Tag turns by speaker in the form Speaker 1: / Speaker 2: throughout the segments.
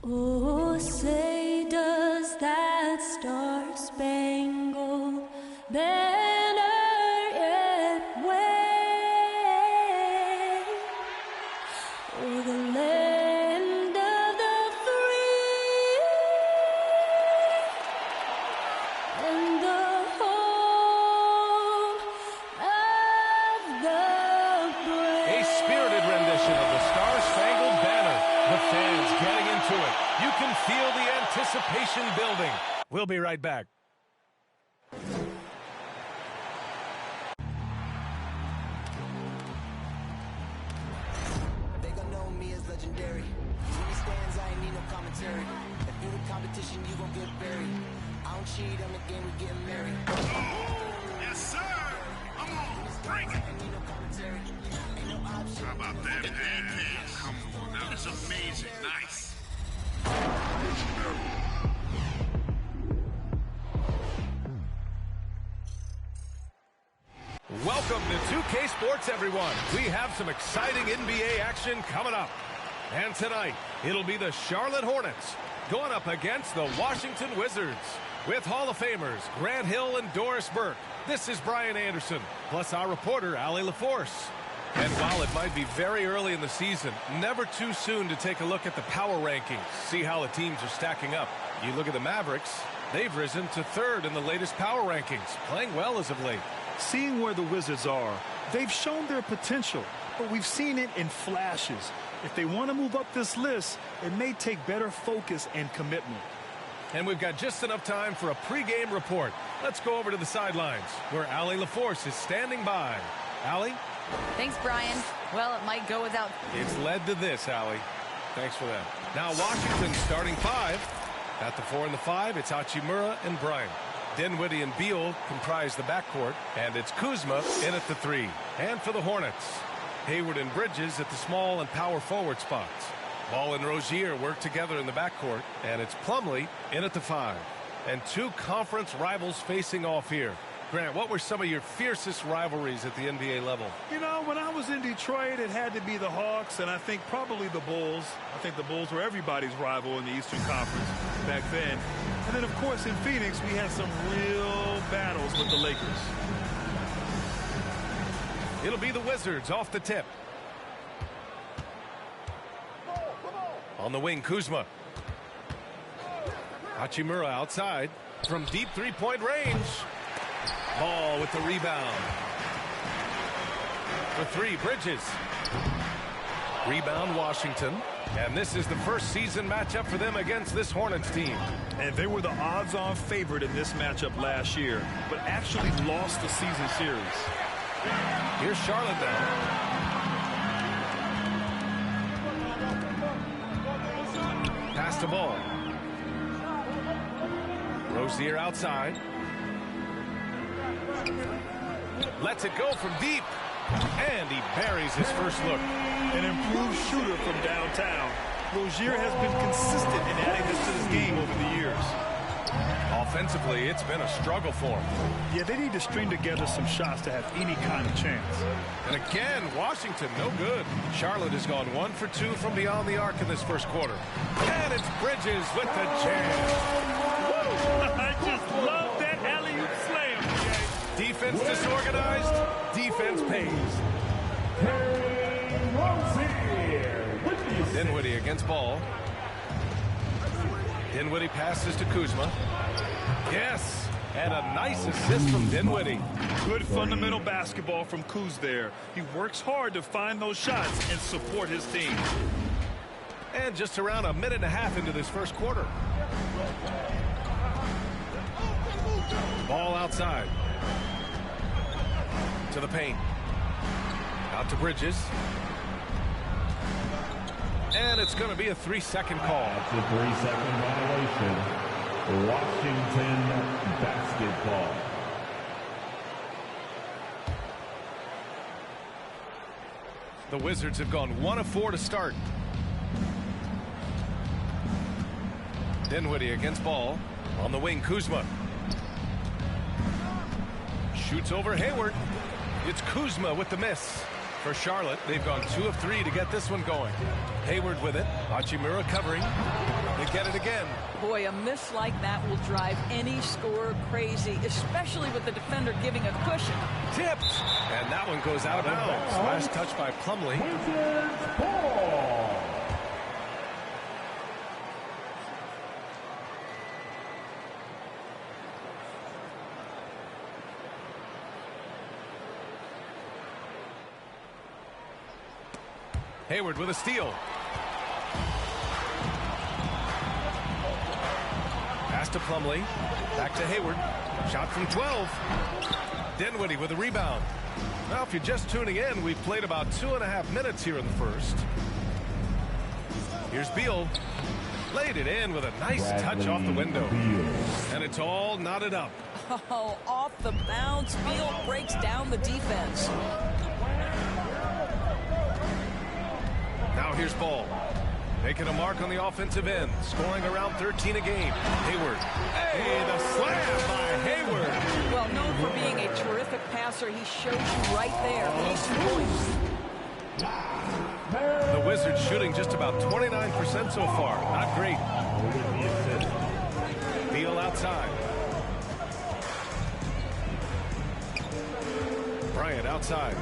Speaker 1: Oh, say does that star-spangled banner yet wave o'er the land of the free and the home of the brave.
Speaker 2: A spirited rendition of the Star-Spangled Banner. The fans getting into it. You can feel the anticipation building. We'll be right back.
Speaker 3: They gon' know me as legendary. When he stands, I ain't need no commentary. If you the competition, you gon' get buried. I don't cheat on the game, we get married.
Speaker 4: Yes, sir. Come on, bring it.
Speaker 3: Ain't need no commentary. Ain't no option.
Speaker 4: How about that backhand? Come on, now that's amazing. Nice.
Speaker 2: Welcome to 2K Sports, everyone. We have some exciting NBA action coming up. And tonight, it'll be the Charlotte Hornets going up against the Washington Wizards. With Hall of Famers Grant Hill and Doris Burke, this is Brian Anderson, plus our reporter, Allie LaForce. And while it might be very early in the season, never too soon to take a look at the power rankings, see how the teams are stacking up. You look at the Mavericks, they've risen to third in the latest power rankings, playing well as of late.
Speaker 5: Seeing where the Wizards are, they've shown their potential, but we've seen it in flashes. If they want to move up this list, it may take better focus and commitment.
Speaker 2: And we've got just enough time for a pregame report. Let's go over to the sidelines, where Allie LaForce is standing by. Allie?
Speaker 6: Thanks, Brian. Well, it might go without...
Speaker 2: It's led to this, Allie. Thanks for that. Now Washington's starting five. At the 4 and the 5, it's Hachimura and Bryant. Dinwiddie and Beal comprise the backcourt, and it's Kuzma in at the 3. And for the Hornets, Hayward and Bridges at the small and power forward spots. Ball and Rozier work together in the backcourt, and it's Plumlee in at the 5. And two conference rivals facing off here. Grant, what were some of your fiercest rivalries at the NBA level?
Speaker 5: You know, when I was in Detroit, it had to be the Hawks, and I think probably the Bulls. I think the Bulls were everybody's rival in the Eastern Conference back then. And then, of course, in Phoenix, we had some real battles with the Lakers.
Speaker 2: It'll be the Wizards off the tip. On the wing, Kuzma. Hachimura outside from deep three-point range. Ball with the rebound. For 3, Bridges. Rebound, Washington. And this is the first season matchup for them against this Hornets team.
Speaker 5: And they were the odds-on favorite in this matchup last year, but actually lost the season series.
Speaker 2: Here's Charlotte now. Pass the ball. Rozier outside. Lets it go from deep. And he buries his first look.
Speaker 5: An improved shooter from downtown. Rozier has been consistent in adding this to his game over the years.
Speaker 2: Offensively, it's been a struggle for him.
Speaker 5: Yeah, they need to string together some shots to have any kind of chance.
Speaker 2: And again, Washington, no good. Charlotte has gone 1 for 2 from beyond the arc in this first quarter. And it's Bridges with the jam.
Speaker 5: I just love that alley-oop slam.
Speaker 2: Defense disorganized, defense pays. Dinwiddie against ball. Dinwiddie passes to Kuzma. Yes, and a nice assist from Dinwiddie.
Speaker 5: Good fundamental basketball from Kuz there. He works hard to find those shots and support his team.
Speaker 2: And just around a minute and a half into this first quarter. Ball outside. To the paint. Out to Bridges. And it's going to be a 3-second call.
Speaker 7: That's a 3-second violation. Washington basketball.
Speaker 2: The Wizards have gone 1 of 4 to start. Dinwiddie against ball. On the wing, Kuzma. Shoots over Hayward. It's Kuzma with the miss. For Charlotte, they've gone 2 of 3 to get this one going. Hayward with it. Hachimura covering. They get it again.
Speaker 8: Boy, a miss like that will drive any scorer crazy, especially with the defender giving a cushion.
Speaker 2: Tipped. And that one goes out of bounds. Last touch by Plumlee.
Speaker 7: Wizards ball.
Speaker 2: Hayward with a steal. Pass to Plumlee. Back to Hayward. Shot from 12. Dinwiddie with a rebound. Now, if you're just tuning in, we've played about 2.5 minutes here in the first. Here's Beal. Laid it in with a nice touch off the window. And it's all knotted up.
Speaker 8: Oh, off the bounce. Beal breaks down the defense.
Speaker 2: Now here's Ball. Making a mark on the offensive end. Scoring around 13 a game. Hayward. Hey, the slam by Hayward.
Speaker 8: Well, known for being a terrific passer, he shows you right there.
Speaker 2: The Wizards shooting just about 29% so far. Not great. Beal outside. Bryant outside.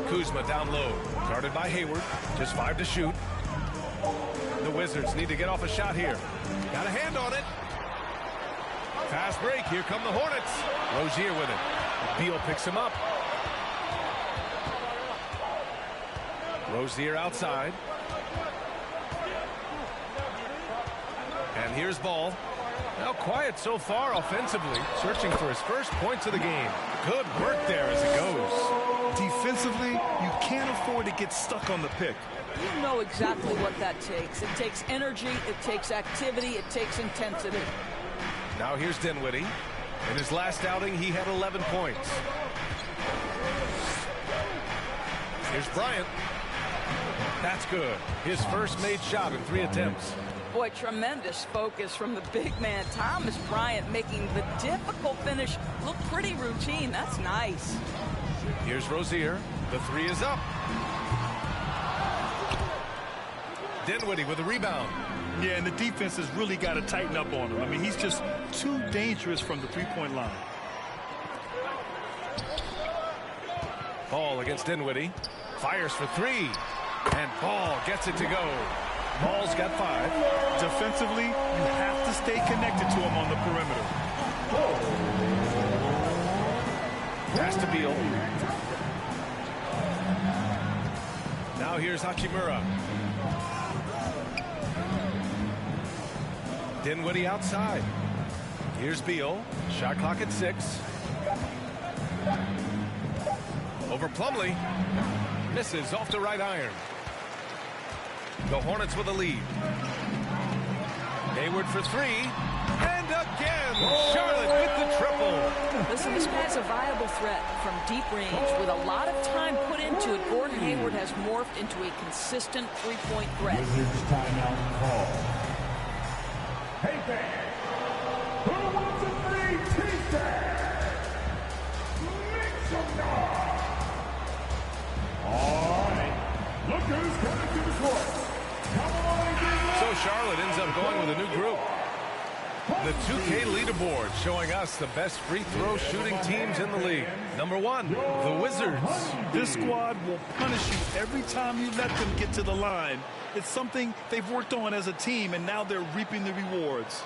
Speaker 2: Kuzma down low. Guarded by Hayward. Just 5 to shoot. The Wizards need to get off a shot here. Got a hand on it. Fast break. Here come the Hornets. Rozier with it. Beal picks him up. Rozier outside. And here's Ball. Now quiet so far offensively. Searching for his first points of the game. Good work there as it goes.
Speaker 5: Defensively, you can't afford to get stuck on the pick.
Speaker 8: You know exactly what that takes. It takes energy, it takes activity, it takes intensity.
Speaker 2: Now here's Dinwiddie. In his last outing, he had 11 points. Here's Bryant. That's good. His first made shot in 3 attempts.
Speaker 8: Boy, tremendous focus from the big man. Thomas Bryant making the difficult finish look pretty routine. That's nice.
Speaker 2: Here's Rozier. The 3 is up. Dinwiddie with a rebound.
Speaker 5: Yeah, and the defense has really got to tighten up on him. I mean, he's just too dangerous from the three-point line.
Speaker 2: Ball against Dinwiddie. Fires for 3. And Ball gets it to go. Ball's got 5.
Speaker 5: Defensively, you have to stay connected to him on the perimeter.
Speaker 2: Pass to Beal. Now here's Hachimura. Dinwiddie outside. Here's Beal. Shot clock at 6. Over Plumlee. Misses off the right iron. The Hornets with a lead. Hayward for 3. And again, Charlotte with the triple.
Speaker 8: Listen, this guy's a viable threat from deep range. With a lot of time put into it, Gordon Hayward has morphed into a consistent three-point threat.
Speaker 7: Wizards timeout call. Hey fans, who wants a free t-shirt? Make some noise. All right, look who's coming to the court. Come on,
Speaker 2: So Charlotte ends up going with a new group. The 2K leaderboard showing us the best free throw shooting teams in the league. Number 1, the Wizards.
Speaker 5: This squad will punish you every time you let them get to the line. It's something they've worked on as a team, and now they're reaping the rewards.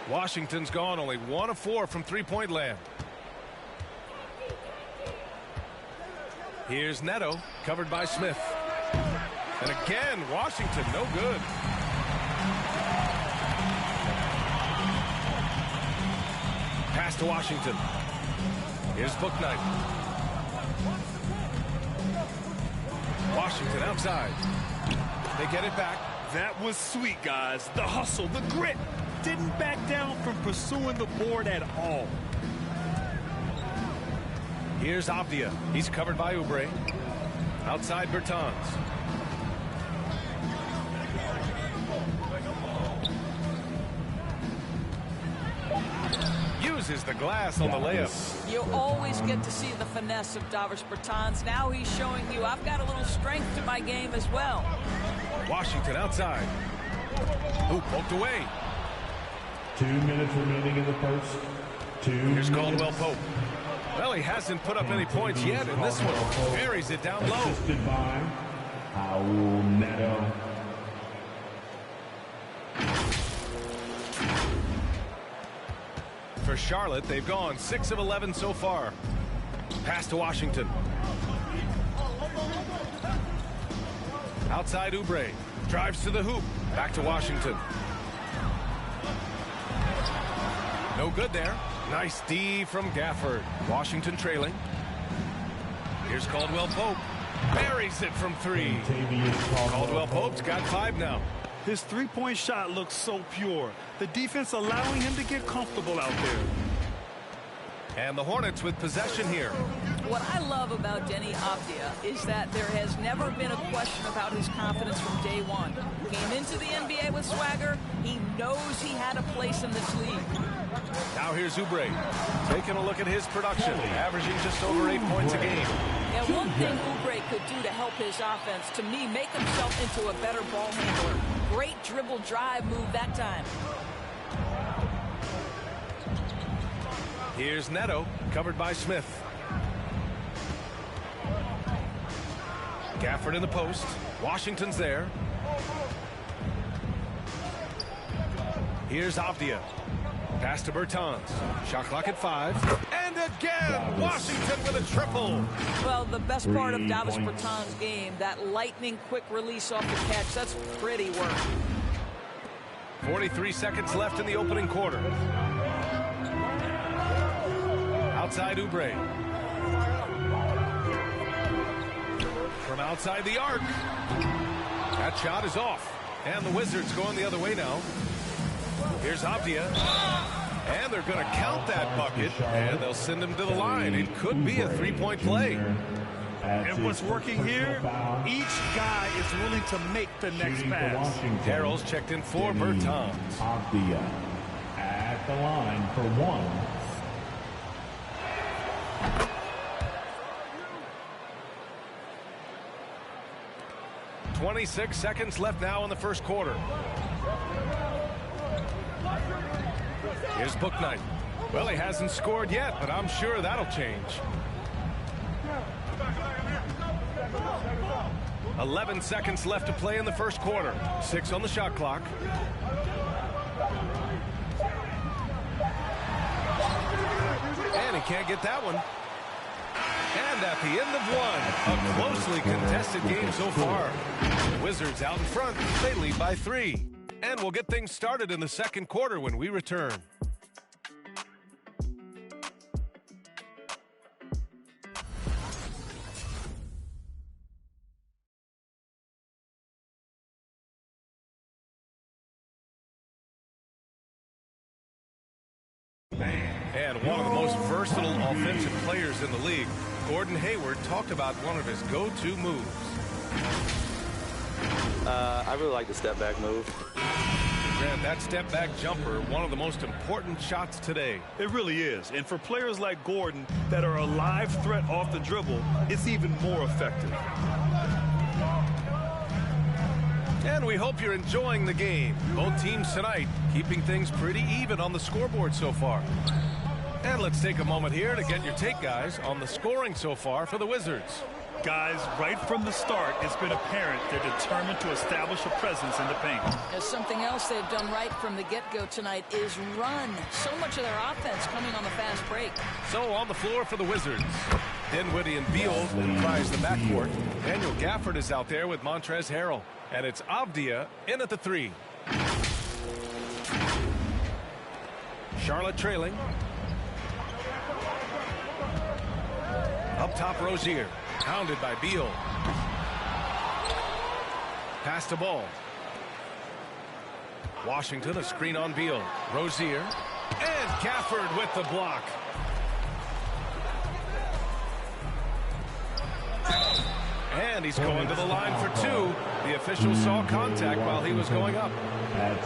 Speaker 2: Washington's gone only 1 of 4 from three-point land. Here's Neto, covered by Smith. And again, Washington, no good. Pass to Washington. Here's Bouknight. Washington outside. They get it back.
Speaker 5: That was sweet, guys. The hustle, the grit. Didn't back down from pursuing the board at all.
Speaker 2: Here's Avdia. He's covered by Oubre. Outside Bertans. Uses the glass on the layup.
Speaker 8: You always get to see the finesse of Davis Bertans. Now he's showing you I've got a little strength to my game as well.
Speaker 2: Washington outside. Ooh, poked away.
Speaker 7: 2 minutes remaining in the first.
Speaker 2: Here's Caldwell Pope. Well, he hasn't put up any points yet, and this one buries it down low.
Speaker 7: Assisted by Raul Neto.
Speaker 2: For Charlotte, they've gone 6 of 11 so far. Pass to Washington. Outside Oubre. Drives to the hoop. Back to Washington. No good there. Nice D from Gafford. Washington trailing. Here's Caldwell Pope. Buries it from 3. Caldwell Pope's got 5 now.
Speaker 5: His three-point shot looks so pure. The defense allowing him to get comfortable out there.
Speaker 2: And the Hornets with possession here.
Speaker 8: What I love about Denny Avdia is that there has never been a question about his confidence from day one. Came into the NBA with swagger. He knows he had a place in this league.
Speaker 2: Now here's Oubre. Taking a look at his production. Averaging just over 8 points a game.
Speaker 8: And one thing Oubre could do to help his offense, to me, make himself into a better ball handler. Great dribble drive move that time.
Speaker 2: Here's Neto, covered by Smith. Gafford in the post. Washington's there. Here's Avdia. Pass to Bertans. Shot clock at 5. And again, Washington with a triple.
Speaker 8: Well, the best part of Davis Bertans' game, that lightning quick release off the catch, that's pretty work.
Speaker 2: 43 seconds left in the opening quarter. Outside Oubre. From outside the arc. That shot is off. And the Wizards going the other way now. Here's Avdia. And they're going to count that bucket. And they'll send him to the line. It could be a three-point play.
Speaker 5: And what's working here, each guy is willing to make the next pass.
Speaker 2: Harrell's checked in for Bertans.
Speaker 7: Avdia at the line for 1.
Speaker 2: 26 seconds left now in the first quarter. Here's Bouknight. Well, he hasn't scored yet, but I'm sure that'll change. 11 seconds left to play in the first quarter. 6 on the shot clock. And he can't get that one. And at the end of one, a closely contested game so far. The Wizards out in front. They lead by 3. And we'll get things started in the second quarter when we return. And one of the most versatile offensive players in the league, Gordon Hayward, talked about one of his go-to moves.
Speaker 9: I really like the step-back move.
Speaker 2: Grant, that step-back jumper, one of the most important shots today.
Speaker 5: It really is. And for players like Gordon that are a live threat off the dribble, it's even more effective.
Speaker 2: And we hope you're enjoying the game. Both teams tonight keeping things pretty even on the scoreboard so far. And let's take a moment here to get your take, guys, on the scoring so far for the Wizards.
Speaker 5: Guys, right from the start, it's been apparent they're determined to establish a presence in the paint.
Speaker 8: There's something else they've done right from the get-go tonight is run. So much of their offense coming on the fast break.
Speaker 2: So on the floor for the Wizards, Dinwiddie and Beal comprise the backcourt. Daniel Gafford is out there with Montrezl Harrell. And it's Avdia in at the 3. Charlotte trailing. Up top, Rozier. Pounded by Beal. Pass to Ball. Washington, a screen on Beal. Rozier. And Gafford with the block. And he's going to the line for two. The official saw contact while he was going up. And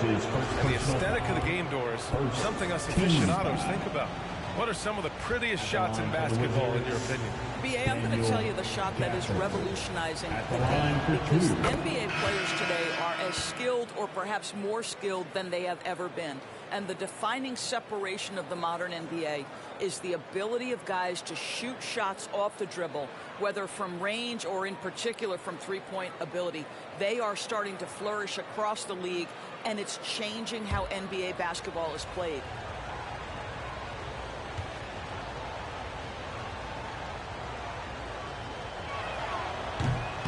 Speaker 2: the aesthetic of the game doors, something us aficionados think about. What are some of the prettiest shots in basketball, in your opinion?
Speaker 8: B.A., I'm going to tell you the shot that is revolutionizing the game, because NBA players today are as skilled or perhaps more skilled than they have ever been. And the defining separation of the modern NBA is the ability of guys to shoot shots off the dribble, whether from range or in particular from three-point ability. They are starting to flourish across the league, and it's changing how NBA basketball is played.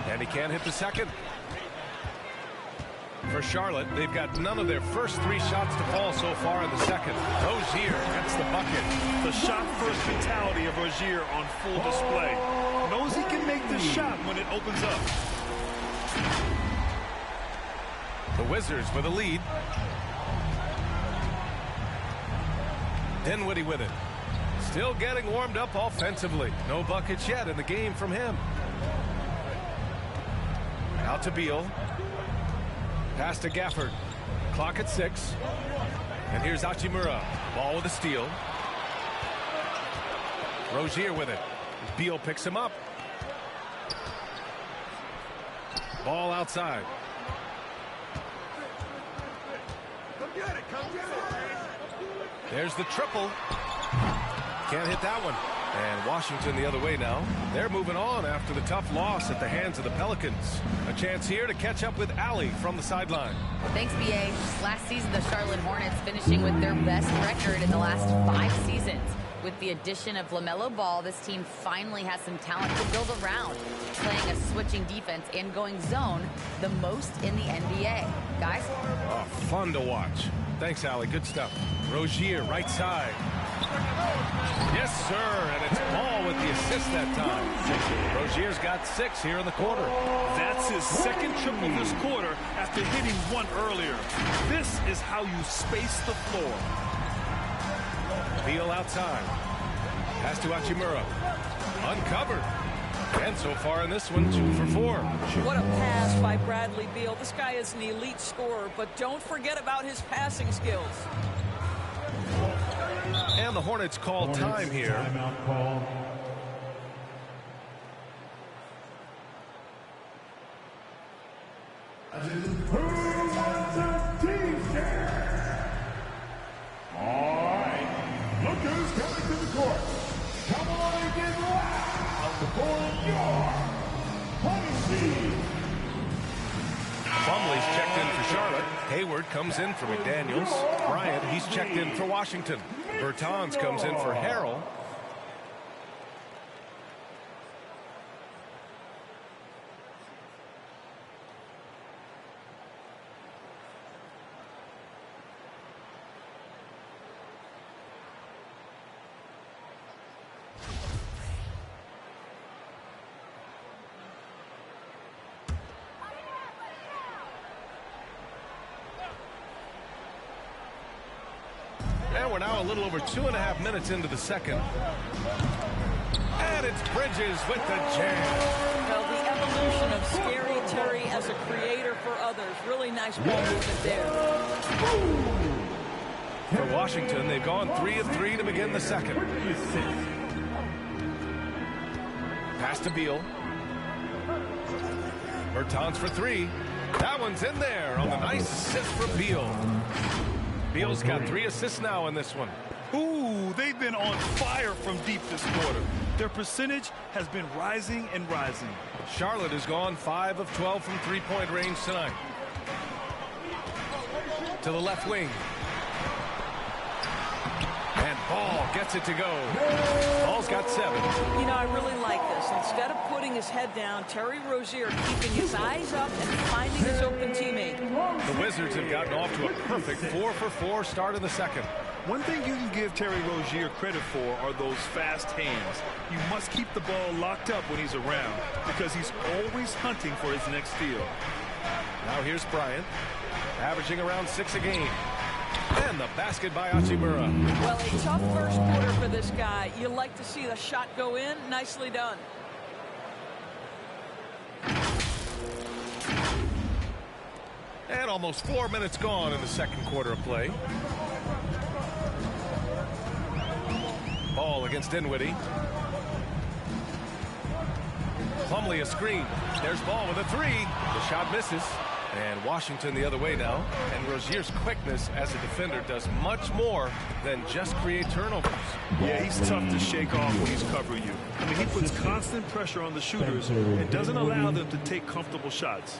Speaker 2: And he can't hit the second. For Charlotte, they've got none of their first three shots to fall so far in the second. Rozier gets the bucket.
Speaker 5: The shot-first mentality of Rozier on full display. Knows he can make the shot when it opens up.
Speaker 2: The Wizards with a lead. Dinwiddie with it. Still getting warmed up offensively. No buckets yet in the game from him. Out to Beal. Pass to Gafford. Clock at 6. And here's Hachimura. Ball with a steal. Rozier with it. Beal picks him up. Ball outside. There's the triple. Can't hit that one. And Washington the other way now. They're moving on after the tough loss at the hands of the Pelicans. A chance here to catch up with Allie from the sideline.
Speaker 6: Thanks, B.A. Last season, the Charlotte Hornets finishing with their best record in the last 5 seasons. With the addition of LaMelo Ball, this team finally has some talent to build around, playing a switching defense and going zone the most in the NBA. Guys?
Speaker 2: Oh, fun to watch. Thanks, Allie. Good stuff. Rozier, right side. Yes, sir, and it's Ball with the assist that time. Rozier's got 6 here in the quarter.
Speaker 5: That's his second triple this quarter after hitting one earlier. This is how you space the floor.
Speaker 2: Beal outside. Pass to Hachimura. Uncovered. And so far in this one, 2 for 4.
Speaker 8: What a pass by Bradley Beal. This guy is an elite scorer, but don't forget about his passing skills.
Speaker 2: And the Hornets call time here.
Speaker 7: Timeout call. Who wants a t-shirt? All right, look who's coming to the court. Come on and get loud for your home team.
Speaker 2: Plumlee's checked in for Charlotte. Hayward comes in for McDaniels. Bryant, he's checked in for Washington. Bertans comes in for Harrell. And we're now a little over 2.5 minutes into the second. And it's Bridges with the jam.
Speaker 8: Well, the evolution of Scary Terry as a creator for others. Really nice ball movement there.
Speaker 2: For Washington, they've gone 3 of 3 to begin the second. Pass to Beal. Bertans for 3. That one's in there on the nice assist from Beal. Beal's got 3 assists now in this one.
Speaker 5: Ooh, they've been on fire from deep this quarter. Their percentage has been rising and rising.
Speaker 2: Charlotte has gone 5 of 12 from three-point range tonight. To the left wing. And Ball gets it to go. Ball's got 7.
Speaker 8: You know, I really like this. Instead of putting his head down, Terry Rozier keeping his eyes up and finding his open teammate.
Speaker 2: The Wizards have gotten off to a perfect 4 for 4 start in the second.
Speaker 5: One thing you can give Terry Rozier credit for are those fast hands. You must keep the ball locked up when he's around because he's always hunting for his next steal.
Speaker 2: Now here's Bryant, averaging around 6 a game. And the basket by Hachimura.
Speaker 8: Well, a tough first quarter for this guy. You like to see the shot go in. Nicely done.
Speaker 2: And almost 4 minutes gone in the second quarter of play. Ball against Dinwiddie. Plumlee a screen. There's Ball with a three. The shot misses. And Washington the other way now. And Rozier's quickness as a defender does much more than just create turnovers.
Speaker 5: Yeah, he's tough to shake off when he's covering you. I mean, he puts constant pressure on the shooters and doesn't allow them to take comfortable shots.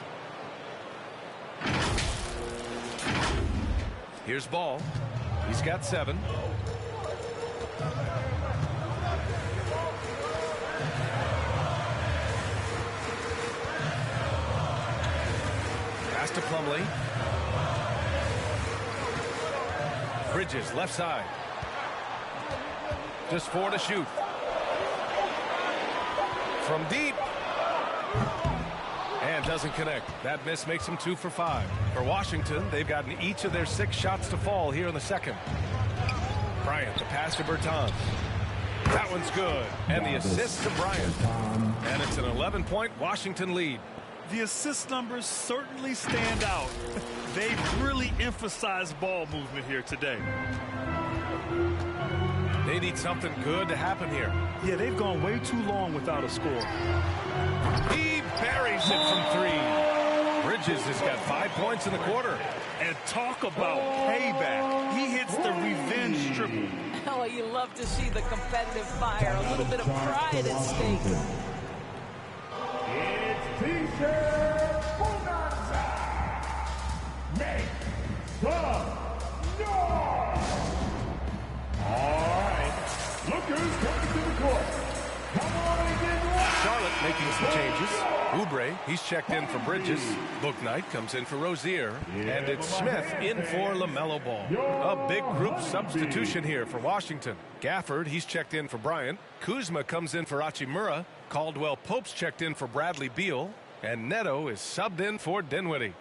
Speaker 2: Here's Ball. He's got 7. Pass to Plumlee. Bridges, left side. Just 4 to shoot. From deep. And doesn't connect. That miss makes him 2 for 5. For Washington, they've gotten each of their 6 shots to fall here in the second. Bryant, the pass to Bertans. That one's good. And the assist to Bryant. And it's an 11-point Washington lead.
Speaker 5: The assist numbers certainly stand out. They've really emphasized ball movement here today.
Speaker 2: They need something good to happen here.
Speaker 5: Yeah, they've gone way too long without a score.
Speaker 2: He buries it from 3. Bridges has got 5 points in the quarter.
Speaker 5: And talk about payback. He hits the revenge triple.
Speaker 8: Oh, you love to see the competitive fire. A little bit of pride at stake.
Speaker 7: It's T-shirt Bonanza. Make some noise. All right, look who's coming to the court. Come on and get loud.
Speaker 2: Charlotte making some changes. Oubre, he's checked in for Bridges. Bouknight comes in for Rozier. And it's Smith in for LaMelo Ball. A big group substitution here for Washington. Gafford, he's checked in for Bryant. Kuzma comes in for Hachimura. Caldwell Pope's checked in for Bradley Beal. And Neto is subbed in for Dinwiddie.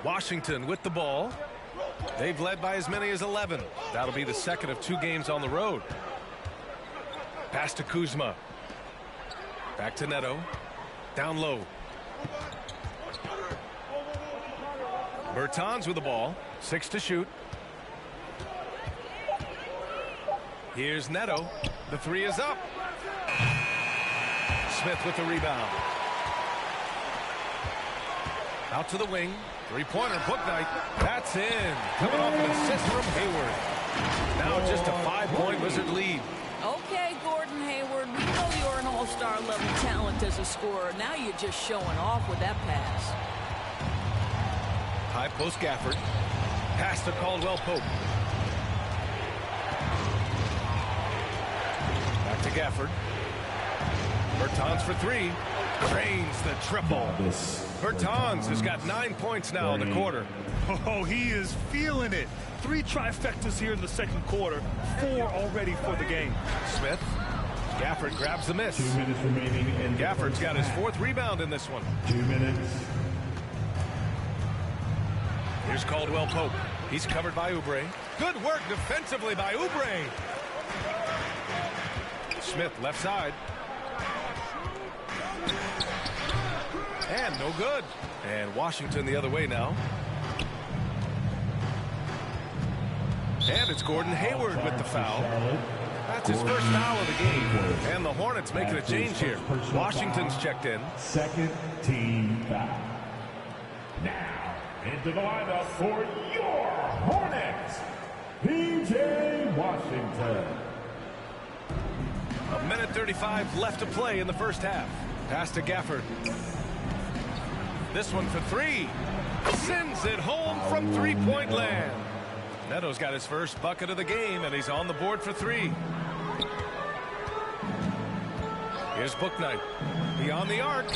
Speaker 2: Washington with the ball. They've led by as many as 11. That'll be the second of 2 games on the road. Pass to Kuzma. Back to Neto. Down low. Bertans with the ball. 6 to shoot. Here's Neto. The 3 is up. Smith with the rebound. Out to the wing. 3-pointer, Bouknight. That's in. Coming off an assist from Hayward. Now just a 5-point Wizard lead.
Speaker 8: Okay, Gordon Hayward, we know you're an all-star level talent as a scorer. Now you're just showing off with that pass.
Speaker 2: High post Gafford. Pass to Caldwell Pope. Back to Gafford. Bertans for 3. Drains the triple. Bertans has got 9 points now in the quarter.
Speaker 5: Oh, he is feeling it. 3 trifectas here in the second quarter. 4 already for the game.
Speaker 2: Smith. Gafford grabs the miss.
Speaker 7: 2 minutes remaining. And
Speaker 2: Gafford's got his 4th rebound in this one.
Speaker 7: 2 minutes.
Speaker 2: Here's Caldwell Pope. He's covered by Oubre. Good work defensively by Oubre. Smith left side. And no good. And Washington the other way now. And it's Gordon Hayward with the foul. That's his first foul of the game. And the Hornets making a change here. Washington's checked in.
Speaker 7: Second team foul. Now, into the lineup for your Hornets, P.J. Washington.
Speaker 2: 1:35 left to play in the first half. Pass to Gafford. This one for 3. Sends it home from 3-point land. Neto's got his first bucket of the game, and he's on the board for 3. Here's Bouknight. Beyond the arc.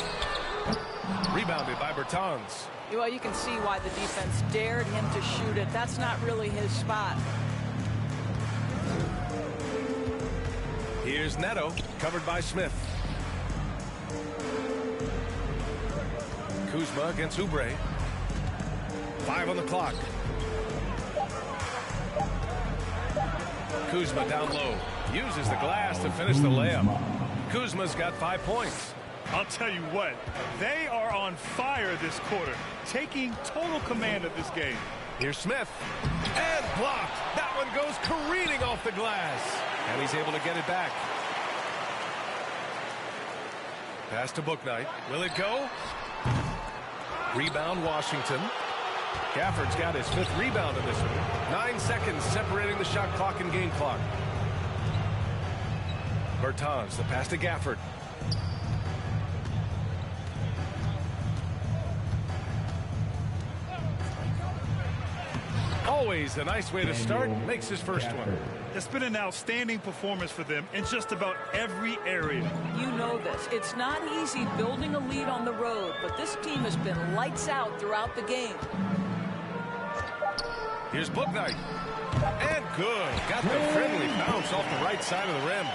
Speaker 2: Rebounded by Bertans.
Speaker 8: Well, you can see why the defense dared him to shoot it. That's not really his spot.
Speaker 2: Here's Neto, covered by Smith. Kuzma against Oubre. 5 on the clock. Kuzma down low. Uses the glass to finish the layup. Kuzma's got 5 points.
Speaker 5: I'll tell you what, they are on fire this quarter, taking total command of this game.
Speaker 2: Here's Smith. And blocked. That one goes careening off the glass. And he's able to get it back. Pass to Bouknight. Will it go? Rebound Washington. Gafford's got his 5th rebound in this one. 9 seconds separating the shot clock and game clock. Bertans, the pass to Gafford. Always a nice way to start. Makes his first one.
Speaker 5: It's been an outstanding performance for them in just about every area.
Speaker 8: You know this. It's not easy building a lead on the road, but this team has been lights out throughout the game.
Speaker 2: Here's Bouknight. And good. Got the friendly bounce off the right side of the rim.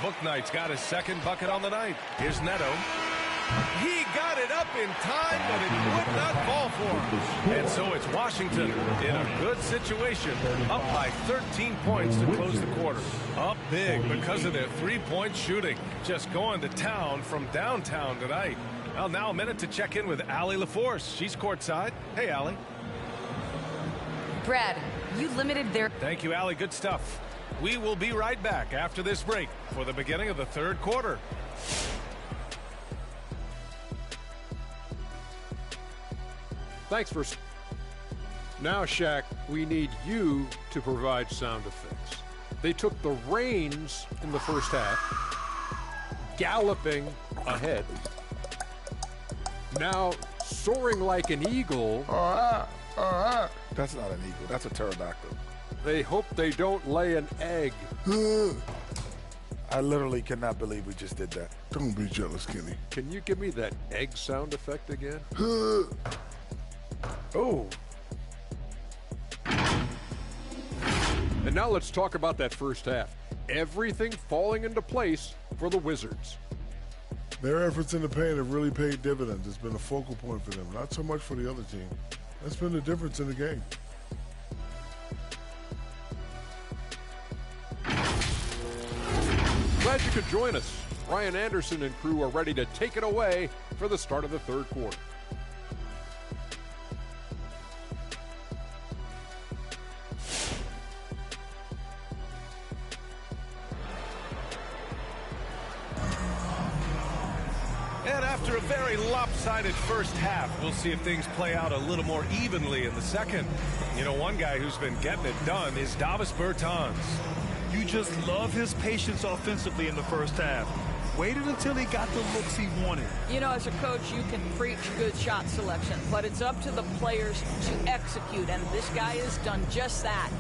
Speaker 2: Bouknight's got his 2nd bucket on the night. Here's Neto. He got it up in time, but it would not fall for him. And so it's Washington in a good situation, up by 13 points to close the quarter. Up big because of their 3-point shooting. Just going to town from downtown tonight. Well, now a minute to check in with Allie LaForce. She's courtside. Hey, Allie.
Speaker 6: Brad, you limited their...
Speaker 2: Thank you, Allie. Good stuff. We will be right back after this break for the beginning of the 3rd quarter.
Speaker 10: Thanks for... Now, Shaq, we need you to provide sound effects. They took the reins in the first half, galloping ahead. Now, soaring like an eagle.
Speaker 11: That's not an eagle. That's a pterodactyl.
Speaker 10: They hope they don't lay an egg.
Speaker 11: I literally cannot believe we just did that.
Speaker 7: Don't be jealous, Kenny.
Speaker 10: Can you give me that egg sound effect again?
Speaker 11: Oh.
Speaker 10: And now let's talk about that first half. Everything falling into place for the Wizards.
Speaker 7: Their efforts in the paint have really paid dividends. It's been a focal point for them, not so much for the other team. That's been the difference in the game.
Speaker 10: Glad you could join us. Ryan Anderson and crew are ready to take it away for the start of the 3rd quarter.
Speaker 2: And after a very lopsided first half, we'll see if things play out a little more evenly in the second. You know, one guy who's been getting it done is Davis Bertans.
Speaker 5: You just love his patience offensively in the first half. Waited until he got the looks he wanted.
Speaker 8: You know, as a coach, you can preach good shot selection, but it's up to the players to execute, and this guy has done just that.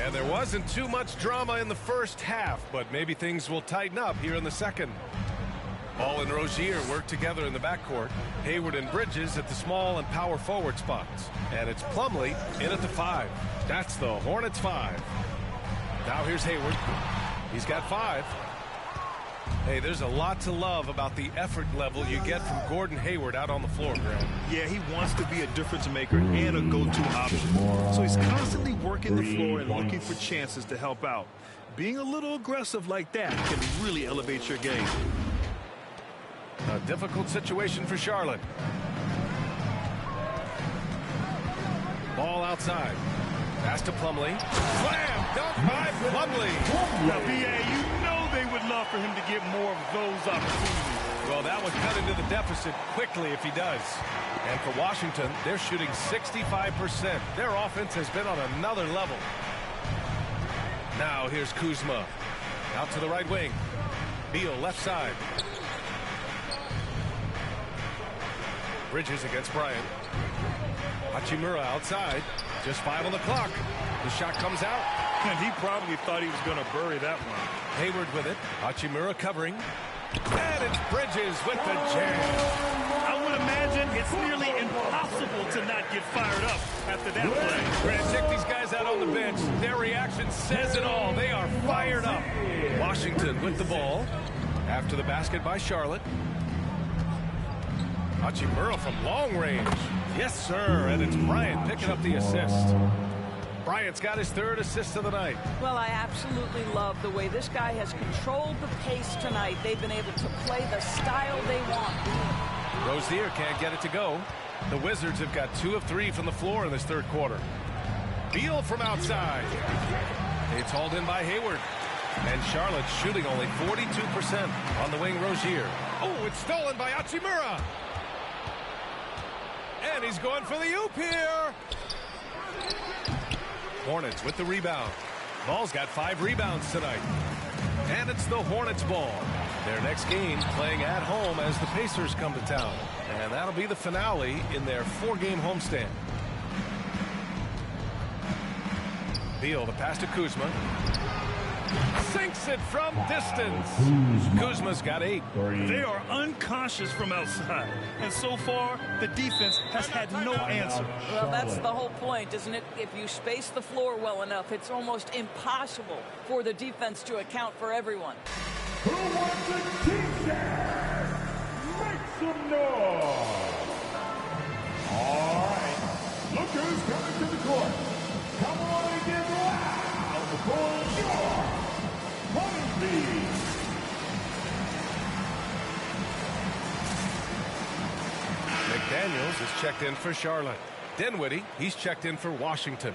Speaker 2: And there wasn't too much drama in the first half, but maybe things will tighten up here in the second. Ball and Rozier work together in the backcourt. Hayward and Bridges at the small and power forward spots. And it's Plumlee in at the 5. That's the Hornets 5. Now here's Hayward. He's got 5. Hey, there's a lot to love about the effort level you get from Gordon Hayward out on the floor, Grant.
Speaker 5: Yeah, he wants to be a difference maker and a go-to option. So he's constantly working the floor and looking for chances to help out. Being a little aggressive like that can really elevate your game.
Speaker 2: A difficult situation for Charlotte. Ball outside. Pass to Plumlee. Slam! Dunk by Plumlee.
Speaker 5: Now, B.A., you know they would love for him to get more of those opportunities.
Speaker 2: Well, that would cut into the deficit quickly if he does. And for Washington, they're shooting 65%. Their offense has been on another level. Now here's Kuzma. Out to the right wing. Beal left side. Bridges against Bryant. Hachimura outside. Just 5 on the clock. The shot comes out.
Speaker 5: And he probably thought he was going to bury that one.
Speaker 2: Hayward with it. Hachimura covering. And it's Bridges with the jam.
Speaker 5: I would imagine it's nearly impossible to not get fired up after that play.
Speaker 2: Grant, check these guys out on the bench. Their reaction says it all. They are fired up. Washington with the ball. After the basket by Charlotte. Hachimura from long range. Yes, sir. And it's Bryant picking up the assist. Bryant's got his third assist of the night.
Speaker 8: Well, I absolutely love the way this guy has controlled the pace tonight. They've been able to play the style they want.
Speaker 2: Rozier can't get it to go. The Wizards have got 2 of 3 from the floor in this third quarter. Beal from outside. It's hauled in by Hayward. And Charlotte shooting only 42% on the wing. Rozier. Oh, it's stolen by Hachimura. And he's going for the oop here. Hornets with the rebound. Ball's got 5 rebounds tonight. And it's the Hornets ball. Their next game playing at home as the Pacers come to town. And that'll be the finale in their 4-game homestand. Beal, the pass to Kuzma. Sinks it from distance. Kuzma's got 8.
Speaker 5: They are unconscious from outside. And so far, the defense has had no answer.
Speaker 8: Well, that's the whole point, isn't it? If you space the floor well enough, it's almost impossible for the defense to account for everyone.
Speaker 7: Who wants a t-shirt? Make some noise. All right. Look who's coming to the court. Come on and get loud. The ball is yours.
Speaker 2: McDaniels is checked in for Charlotte. Dinwiddie, he's checked in for Washington.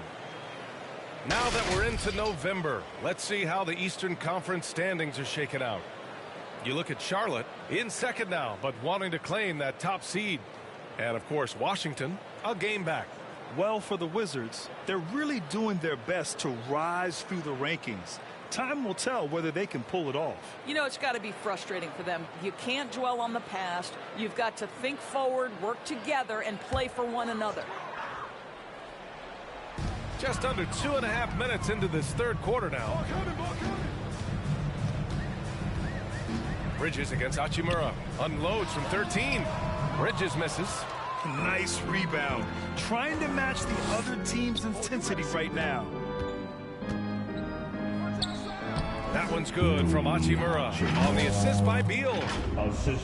Speaker 2: Now that we're into November, let's see how the Eastern Conference standings are shaken out. You look at Charlotte in second now, but wanting to claim that top seed. And of course, Washington, a game back.
Speaker 5: Well, for the Wizards, they're really doing their best to rise through the rankings. Time will tell whether they can pull it off.
Speaker 8: You know, it's got to be frustrating for them. You can't dwell on the past. You've got to think forward, work together, and play for one another.
Speaker 2: Just under 2.5 minutes into this third quarter now. Bridges against Hachimura. Unloads from 13. Bridges misses.
Speaker 5: Nice rebound. Trying to match the other team's intensity right now.
Speaker 2: That one's good from Hachimura on the assist by Beal.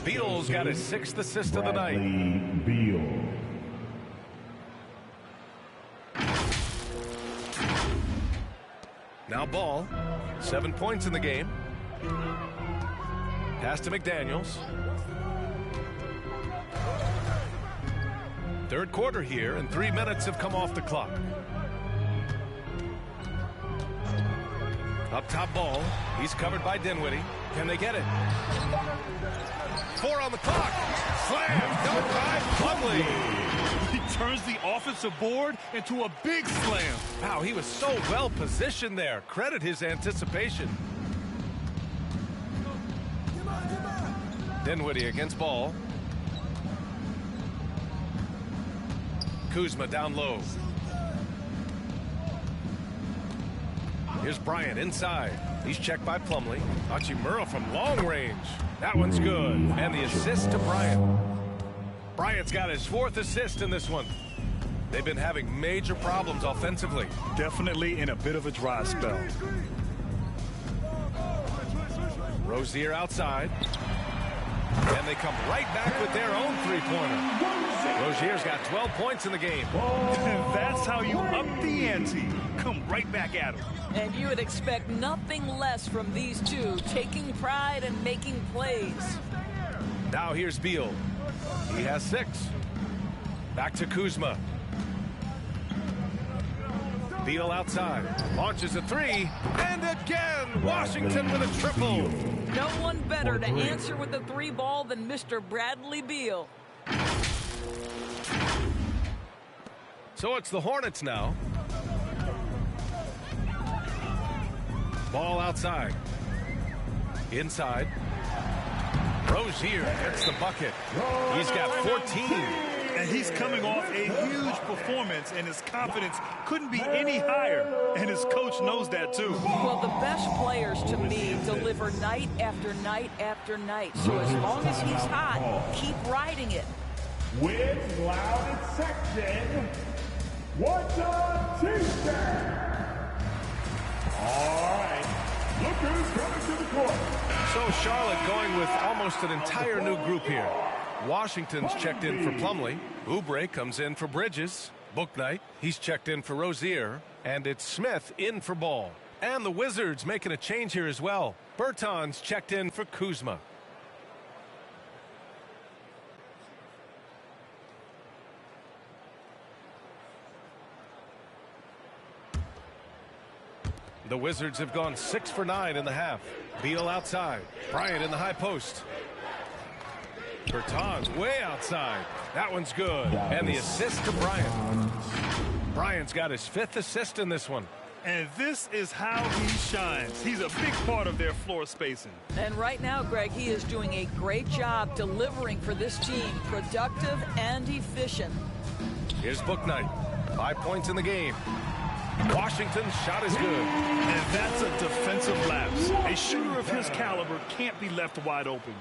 Speaker 2: Beal's got his 6th assist of the night.
Speaker 7: Beal.
Speaker 2: Now Ball, 7 points in the game. Pass to McDaniels. Third quarter here, and 3 minutes have come off the clock. Up top Ball. He's covered by Dinwiddie. Can they get it? 4 on the clock. Slam. Dunk by Plumlee.
Speaker 5: He turns the offensive board into a big slam.
Speaker 2: Wow, he was so well positioned there. Credit his anticipation. Dinwiddie against Ball. Kuzma down low. Here's Bryant inside. He's checked by Plumlee. Hachimura from long range. That one's good. And the assist to Bryant. Bryant's got his 4th assist in this one. They've been having major problems offensively.
Speaker 5: Definitely in a bit of a dry spell.
Speaker 2: Rozier outside. And they come right back with their own 3-pointer. Rozier's got 12 points in the game.
Speaker 5: That's how you up the ante. Come right back at him.
Speaker 8: And you would expect nothing less from these two, taking pride and making plays.
Speaker 2: Now here's Beal. He has 6. Back to Kuzma. Beal outside. Launches a 3. And again, Washington with a triple.
Speaker 8: No one better to answer with a 3 ball than Mr. Bradley Beal.
Speaker 2: So it's the Hornets now. Ball outside. Inside. Rozier gets the bucket. He's got 14.
Speaker 5: And he's coming off a huge performance, and his confidence couldn't be any higher. And his coach knows that, too.
Speaker 8: Well, the best players, to me, deliver night after night after night. So as long as he's hot, keep riding it.
Speaker 7: With loudest section, what's on Tuesday? All right, look who's coming to the court.
Speaker 2: So Charlotte going with almost an entire new group here. Washington's checked in for Plumlee. Oubre comes in for Bridges. Booknight, he's checked in for Rozier, and it's Smith in for Ball. And the Wizards making a change here as well. Bertans checked in for Kuzma. The Wizards have gone 6 for 9 in the half. Beal outside. Bryant in the high post. Bertans way outside. That one's good. And the assist to Bryant. Bryant's got his 5th assist in this one.
Speaker 5: And this is how he shines. He's a big part of their floor spacing.
Speaker 8: And right now, Greg, he is doing a great job delivering for this team. Productive and efficient.
Speaker 2: Here's Booknight. 5 points in the game. Washington's shot is good.
Speaker 5: And that's a defensive lapse. A shooter of his caliber can't be left wide open.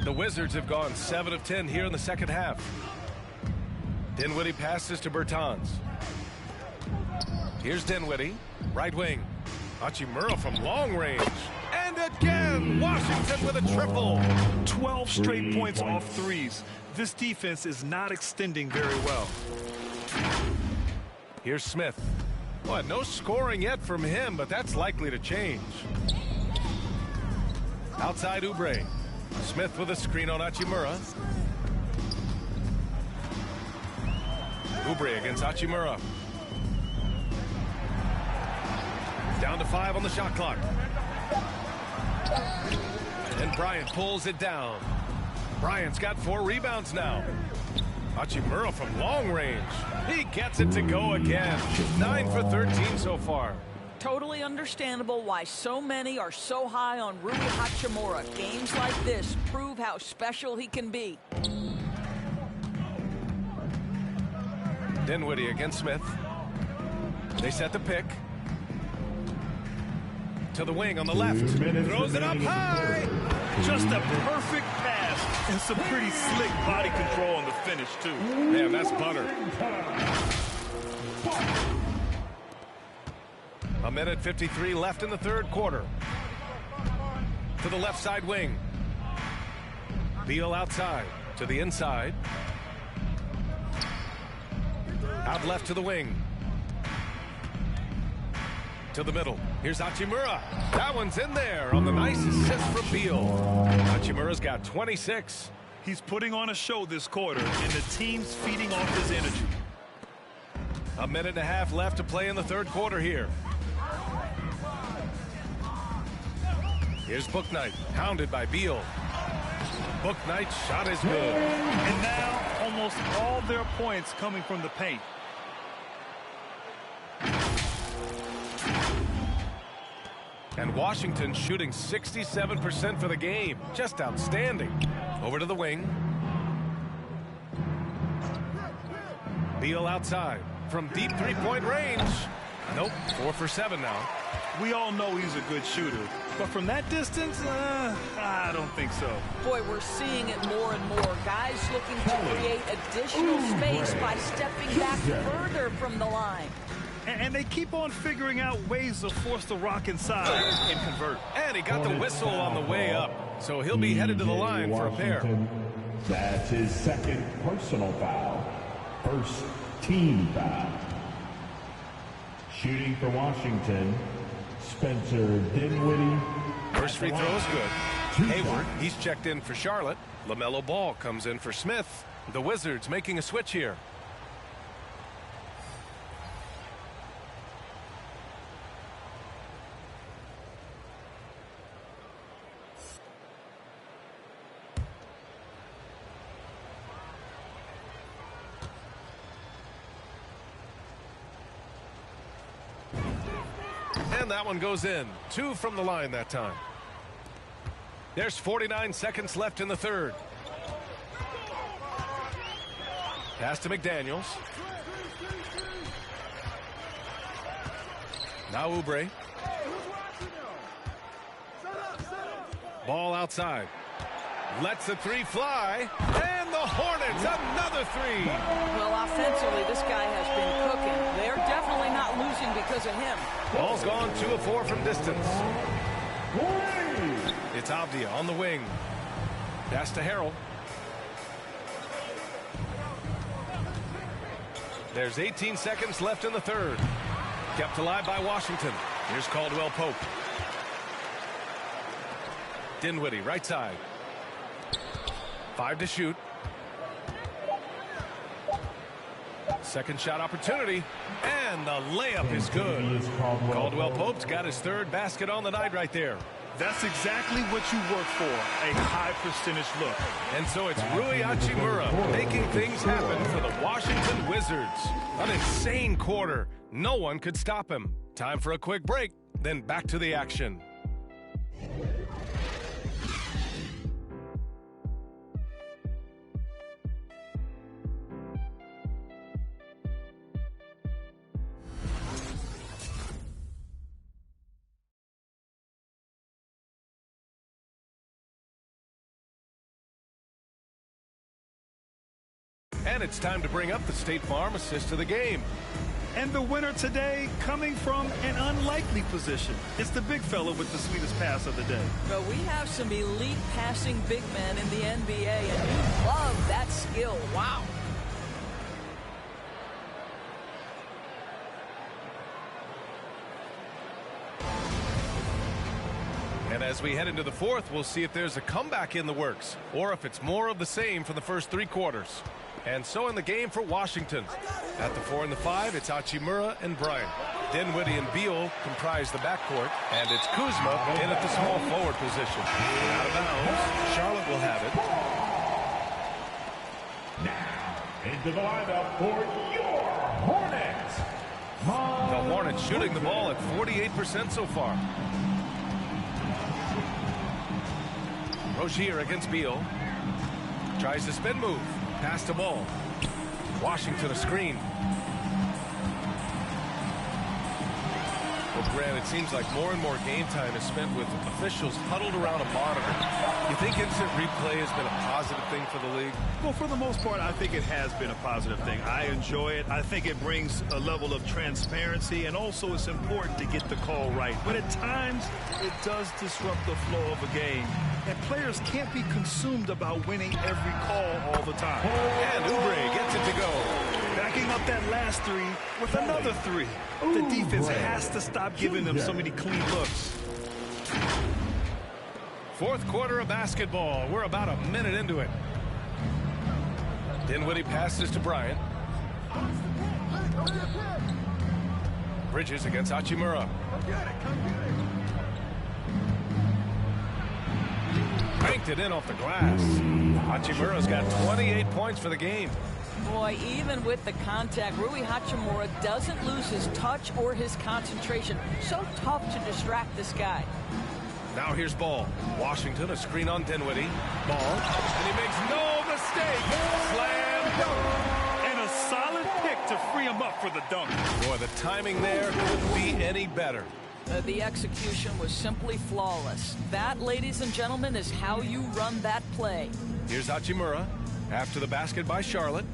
Speaker 2: The Wizards have gone 7 of 10 here in the second half. Dinwiddie passes to Bertans. Here's Dinwiddie, right wing. Hachimura from long range. And again, Washington with a triple.
Speaker 5: 12 straight points off threes. This defense is not extending very well.
Speaker 2: Here's Smith. Well, no scoring yet from him, but that's likely to change. Outside Oubre. Smith with a screen on Hachimura. Oubre against Hachimura. Down to 5 on the shot clock. And Bryant pulls it down. Bryant's got 4 rebounds now. Hachimura from long range. He gets it to go again. 9 for 13 so far.
Speaker 8: Totally understandable why so many are so high on Rui Hachimura. Games like this prove how special he can be.
Speaker 2: Dinwiddie against Smith. They set the pick. To the wing on the left. Throws it up high.
Speaker 5: Just a perfect pass and some pretty slick body control on the finish, too.
Speaker 2: Man, that's butter. A minute 53 left in the third quarter. To the left side wing. Beal outside. To the inside. Out left to the wing. To the middle. Here's Hachimura. That one's in there on the nice assist from Beal. Hachimura's got 26.
Speaker 5: He's putting on a show this quarter, and the team's feeding off his energy.
Speaker 2: A minute and a half left to play in the third quarter here. Here's Booknight, hounded by Beal. Booknight's shot is good.
Speaker 5: And now, almost all their points coming from the paint.
Speaker 2: And Washington shooting 67% for the game. Just outstanding. Over to the wing. Beal outside from deep three-point range. Nope, 4 for 7 now.
Speaker 5: We all know he's a good shooter, but from that distance, I don't think so.
Speaker 8: Boy, we're seeing it more and more. Guys looking to create additional space by stepping back further from the line.
Speaker 5: And they keep on figuring out ways to force the rock inside and convert.
Speaker 2: And he got the whistle on the way up, so he'll be headed to the line for a pair.
Speaker 7: That's his second personal foul. First team foul. Shooting for Washington, Spencer Dinwiddie.
Speaker 2: First free throw is good. Hayward, he's checked in for Charlotte. LaMelo Ball comes in for Smith. The Wizards making a switch here. And that one goes in. 2 from the line that time. There's 49 seconds left in the third. Pass to McDaniels. Now Oubre. Ball outside. Lets the 3 fly. And the Hornets, another 3.
Speaker 8: Well, offensively, this guy has been cooking. They're definitely not losing because of him.
Speaker 2: Ball's gone 2 of 4 from distance. It's Avdia on the wing. Pass to Harrell. There's 18 seconds left in the third. Kept alive by Washington. Here's Caldwell Pope. Dinwiddie, right side. 5 to shoot. Second shot opportunity, and the layup is good. Caldwell Pope's got his third basket on the night right there.
Speaker 5: That's exactly what you work for, a high percentage look.
Speaker 2: And so it's Rui Hachimura making things happen for the Washington Wizards. An insane quarter. No one could stop him. Time for a quick break, then back to the action. And it's time to bring up the State Farm assist of the game.
Speaker 5: And the winner today coming from an unlikely position. It's the big fella with the sweetest pass of the day.
Speaker 8: Well, we have some elite passing big men in the NBA, and you love that skill. Wow.
Speaker 2: And as we head into the fourth, we'll see if there's a comeback in the works, or if it's more of the same for the first 3 quarters. And so in the game for Washington. At the 4 and the 5, it's Hachimura and Bryant. Dinwiddie and Beal comprise the backcourt, and it's Kuzma in at the small forward position. Out of bounds, Charlotte will have it.
Speaker 7: Now, into the lineup for your Hornets.
Speaker 2: The Hornets shooting the ball at 48% so far. Rozier against Beal. Tries the spin move. Pass the ball. Washington a screen. Well, Grant, it seems like more and more game time is spent with officials huddled around a monitor. You think instant replay has been a positive thing for the league?
Speaker 5: Well, for the most part, I think it has been a positive thing. I enjoy it. I think it brings a level of transparency, and also it's important to get the call right. But at times, it does disrupt the flow of a game. And players can't be consumed about winning every call all the time.
Speaker 2: And Oubre gets it to go.
Speaker 5: Backing up that last 3 with another 3. The defense has to stop giving them so many clean looks.
Speaker 2: Fourth quarter of basketball. We're about a minute into it. Dinwiddie passes to Bryant. Bridges against Hachimura. Banked it in off the glass. Hachimura's got 28 points for the game.
Speaker 8: Boy, even with the contact, Rui Hachimura doesn't lose his touch or his concentration. So tough to distract this guy.
Speaker 2: Now here's Ball. Washington, a screen on Dinwiddie. Ball, and he makes no mistake. Slam dunk.
Speaker 5: And a solid pick to free him up for the dunk.
Speaker 2: Boy, the timing there couldn't be any better.
Speaker 8: The execution was simply flawless. That, ladies and gentlemen, is how you run that play.
Speaker 2: Here's Hachimura after the basket by Charlotte.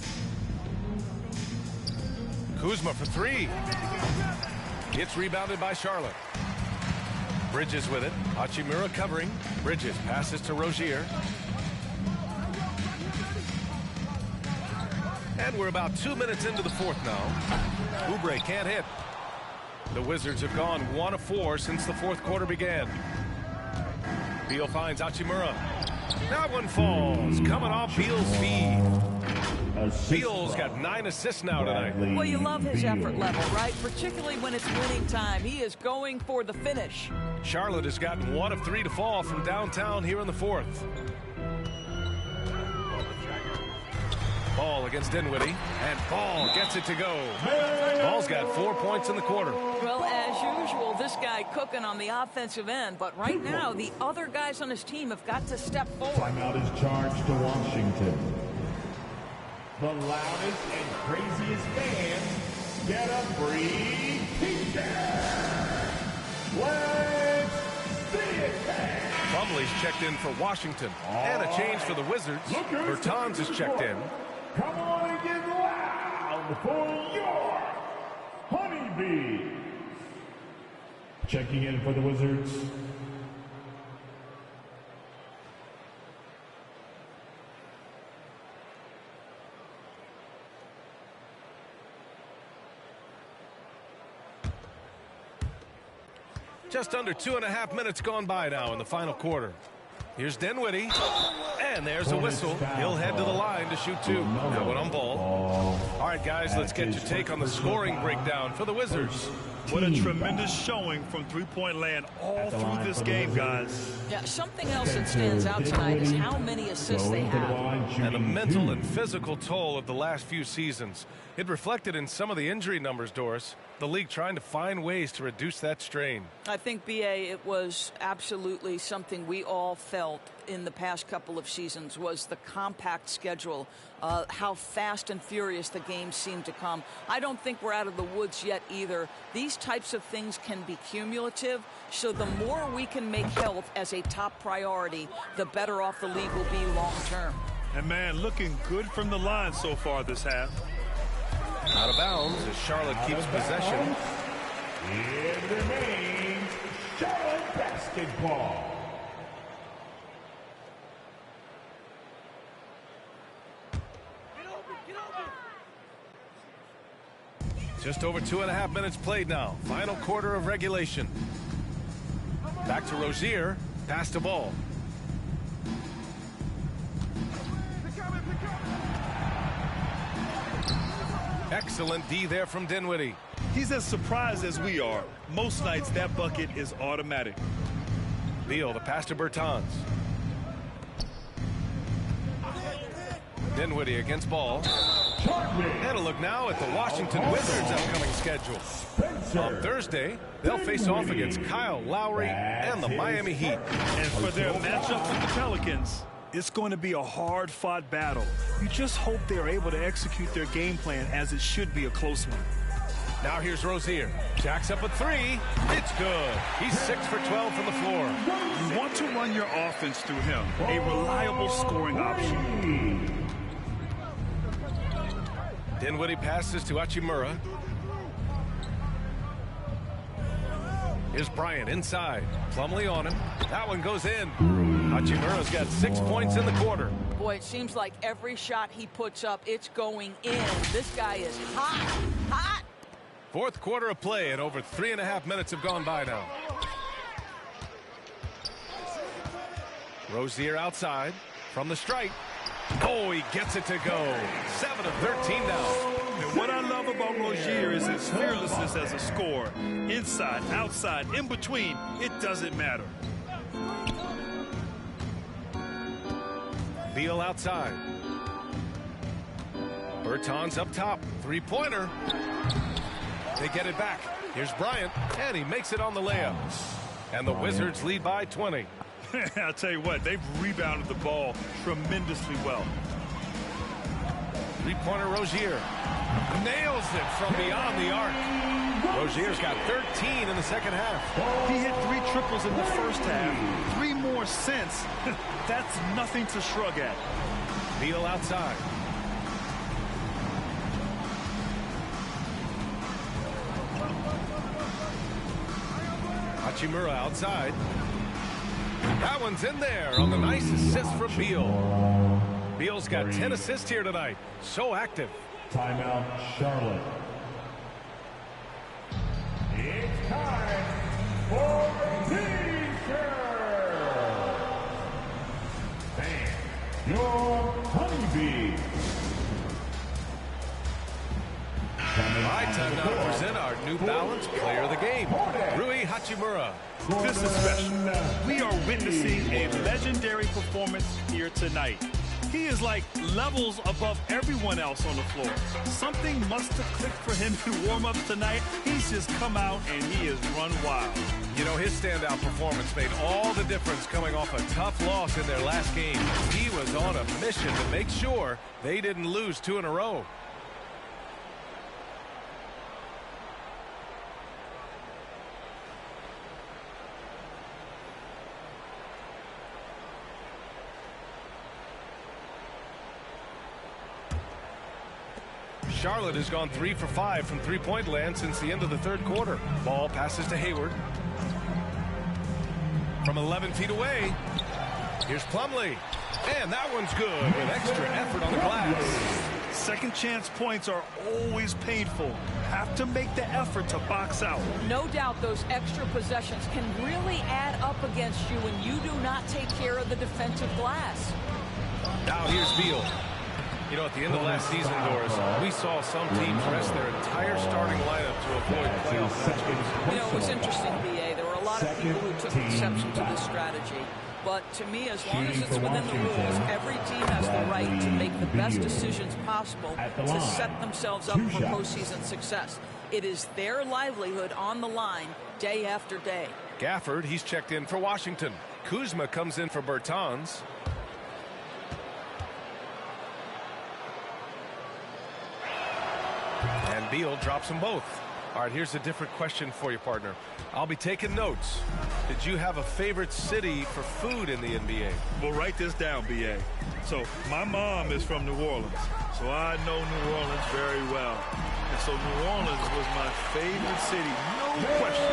Speaker 2: Kuzma for 3. Gets rebounded by Charlotte. Bridges with it. Hachimura covering. Bridges passes to Rozier. And we're about 2 minutes into the fourth now. Oubre can't hit. The Wizards have gone 1 of 4 since the fourth quarter began. Beal finds Hachimura. That one falls. Coming off Beal's feed. Beal's got 9 assists now tonight.
Speaker 8: Well, you love his effort level, right? Particularly when it's winning time. He is going for the finish.
Speaker 2: Charlotte has gotten 1 of 3 to fall from downtown here in the fourth. Ball against Dinwiddie, and Ball gets it to go. Ball's got 4 points in the quarter.
Speaker 8: Well, as usual, this guy cooking on the offensive end, but right now, the other guys on his team have got to step forward.
Speaker 7: Timeout is charged to Washington. The loudest and craziest fans get a free t-shirt. Let's see it, fans.
Speaker 2: Plumlee's checked in for Washington, and a change for the Wizards. Bertans is checked in.
Speaker 7: Come on and get loud for your Honeybees. Checking in for the Wizards,
Speaker 2: Just under 2.5 minutes gone by now in the final quarter. Here's Dinwiddie, and there's a whistle. He'll head to the line to shoot two. That one on ball. All right, guys, let's get your take on the scoring breakdown for the Wizards.
Speaker 5: What a tremendous showing from three-point land all through this game, guys.
Speaker 8: Yeah, something else that stands out tonight is how many assists they have.
Speaker 2: And the mental and physical toll of the last few seasons. It reflected in some of the injury numbers, Doris. The league trying to find ways to reduce that strain.
Speaker 8: I think, B.A., it was absolutely something we all felt in the past couple of seasons was the compact schedule, how fast and furious the games seem to come. I don't think we're out of the woods yet either. These types of things can be cumulative, so the more we can make health as a top priority, the better off the league will be long term.
Speaker 5: And, man, looking good from the line so far this half.
Speaker 2: Out of bounds as Charlotte keeps possession.
Speaker 7: It remains Charlotte basketball.
Speaker 2: Just over 2.5 minutes played now. Final quarter of regulation. Back to Rozier. Pass the ball. Excellent D there from Dinwiddie.
Speaker 5: He's as surprised as we are. Most nights that bucket is automatic.
Speaker 2: Beal, the pass to Bertans. Dinwiddie against ball. And a look now at the Washington Wizards' upcoming schedule. On Thursday, they'll face off against Kyle Lowry and the Miami Heat.
Speaker 5: And for their matchup with the Pelicans, it's going to be a hard-fought battle. You just hope they're able to execute their game plan as it should be a close one.
Speaker 2: Now here's Rozier. Jacks up a three. It's good. He's 6 for 12 from the floor.
Speaker 5: You want to run your offense through him, a reliable scoring option.
Speaker 2: Dinwiddie passes to Hachimura. Here's Bryant inside. Plumlee on him. That one goes in. Hachimura's got 6 points in the quarter.
Speaker 8: Boy, it seems like every shot he puts up, it's going in. This guy is hot, hot.
Speaker 2: Fourth quarter of play, and over 3.5 minutes have gone by now. Rozier outside from the strike. Oh, he gets it to go. 7 of 13 now.
Speaker 5: And what I love about Rozier is his fearlessness as a scorer. Inside, outside, in between, it doesn't matter.
Speaker 2: Beal outside. Bertans up top. Three-pointer. They get it back. Here's Bryant, and he makes it on the layup. And the Wizards lead by 20.
Speaker 5: I'll tell you what, they've rebounded the ball tremendously well.
Speaker 2: Three-pointer Rozier. Nails it from beyond the arc. Rozier's got 13 in the second half.
Speaker 5: He hit 3 triples in the first half. 3 more since. That's nothing to shrug at.
Speaker 2: Beal outside. Hachimura outside. That one's in there on the nice assist from Beal. Beal's got 10 assists here tonight. So active.
Speaker 7: Timeout, Charlotte. It's time for T-shirts. And your honeybee.
Speaker 2: My time now to present our New Balance Player of the Game, Rui Hachimura.
Speaker 5: This is special. We are witnessing a legendary performance here tonight. He is like levels above everyone else on the floor. Something must have clicked for him in warm-ups tonight. He's just come out and he has run wild.
Speaker 2: You know, his standout performance made all the difference coming off a tough loss in their last game. He was on a mission to make sure they didn't lose 2 in a row. Charlotte has gone 3 for 5 from three-point land since the end of the third quarter. Ball passes to Hayward. From 11 feet away, here's Plumlee. And that one's good with extra effort on the glass.
Speaker 5: Second chance points are always painful. Have to make the effort to box out.
Speaker 8: No doubt those extra possessions can really add up against you when you do not take care of the defensive glass.
Speaker 2: Now here's Beal. You know, at the end of last season, Doris, we saw some teams rest their entire starting lineup to avoid playoff matchups.
Speaker 8: You know, it was interesting, B.A. There were a lot of people who took exception to this strategy. But to me, as long as it's within the rules, every team has the right to make the best decisions possible to set themselves up for postseason success. It is their livelihood on the line day after day.
Speaker 2: Gafford, he's checked in for Washington. Kuzma comes in for Bertans. And Beal drops them both. All right, here's a different question for you, partner. I'll be taking notes. Did you have a favorite city for food in the NBA?
Speaker 5: Well, write this down, B.A. So, my mom is from New Orleans, so I know New Orleans very well. And so New Orleans was my favorite city, no question.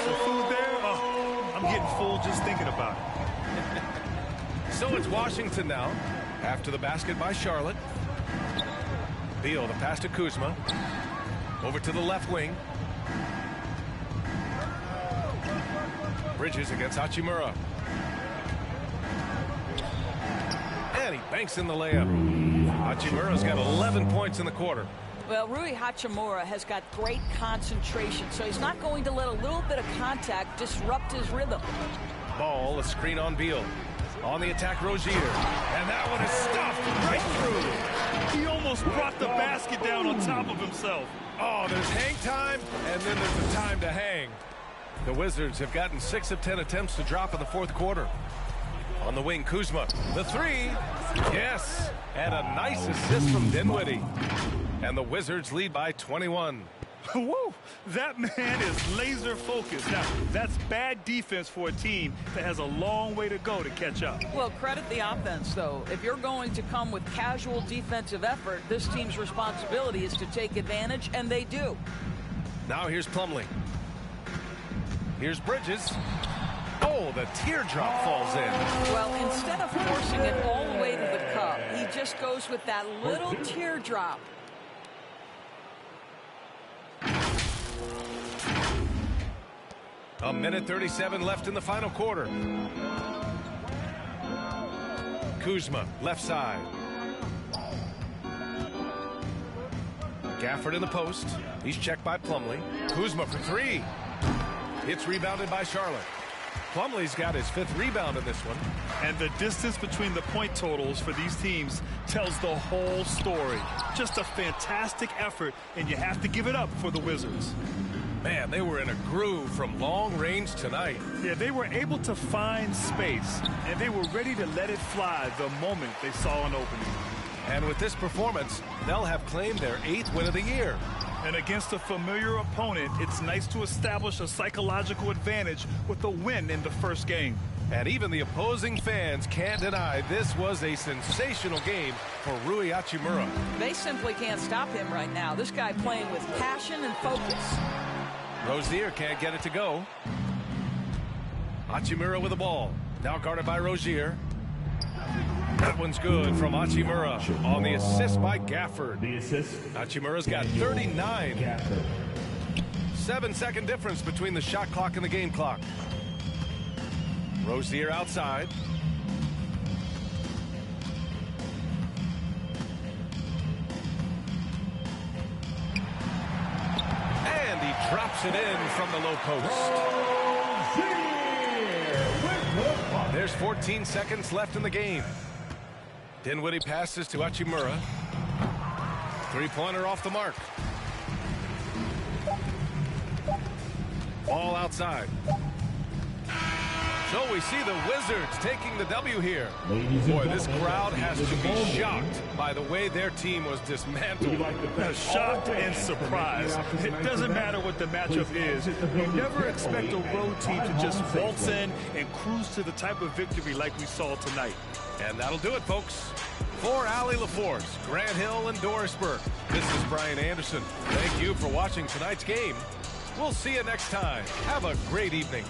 Speaker 5: The food there, oh, I'm getting full just thinking about it.
Speaker 2: So it's Washington now, after the basket by Charlotte. Beal, the pass to Kuzma. Over to the left wing. Bridges against Hachimura. And he banks in the layup. Hachimura's got 11 points in the quarter.
Speaker 8: Well, Rui Hachimura has got great concentration, so he's not going to let a little bit of contact disrupt his rhythm.
Speaker 2: Ball, a screen on Beal. On the attack, Rozier. And that one is stuffed right through.
Speaker 5: He almost brought the basket down on top of himself.
Speaker 2: Oh, there's hang time, and then there's a time to hang. The Wizards have gotten 6 of 10 attempts to drop in the fourth quarter. On the wing, Kuzma. The three. Yes. And a nice assist from Dinwiddie. And the Wizards lead by 21.
Speaker 5: Woo! That man is laser focused. Now, that's bad defense for a team that has a long way to go to catch up.
Speaker 8: Well, credit the offense, though. If you're going to come with casual defensive effort, this team's responsibility is to take advantage, and they do.
Speaker 2: Now here's Plumlee. Here's Bridges. Oh, the teardrop falls in.
Speaker 8: Well, instead of forcing it all the way to the cup, he just goes with that little teardrop.
Speaker 2: A minute 37 left in the final quarter. Kuzma, left side. Gafford in the post. He's checked by Plumlee. Kuzma for three. It's rebounded by Charlotte. Plumlee's got his 5th rebound in this one.
Speaker 5: And the distance between the point totals for these teams tells the whole story. Just a fantastic effort, and you have to give it up for the Wizards.
Speaker 2: Man, they were in a groove from long range tonight.
Speaker 5: Yeah, they were able to find space, and they were ready to let it fly the moment they saw an opening.
Speaker 2: And with this performance, they'll have claimed their 8th win of the year.
Speaker 5: And against a familiar opponent, it's nice to establish a psychological advantage with a win in the first game.
Speaker 2: And even the opposing fans can't deny this was a sensational game for Rui Hachimura.
Speaker 8: They simply can't stop him right now. This guy playing with passion and focus.
Speaker 2: Rozier can't get it to go. Hachimura with the ball. Now guarded by Rozier. That one's good from Hachimura on the assist by Gafford. Hachimura's got 39. 7-second difference between the shot clock and the game clock. Rozier outside. And he drops it in from the low post. There's 14 seconds left in the game. Dinwiddie passes to Hachimura. Three-pointer off the mark. Ball outside. So we see the Wizards taking the W here. Boy, this crowd has to be shocked by the way their team was dismantled.
Speaker 5: Shocked and surprised. It doesn't matter what the matchup is. You never expect a road team to just waltz in and cruise to the type of victory like we saw tonight.
Speaker 2: And that'll do it, folks. For Allie LaForce, Grant Hill, and Doris Burke, this is Brian Anderson. Thank you for watching tonight's game. We'll see you next time. Have a great evening.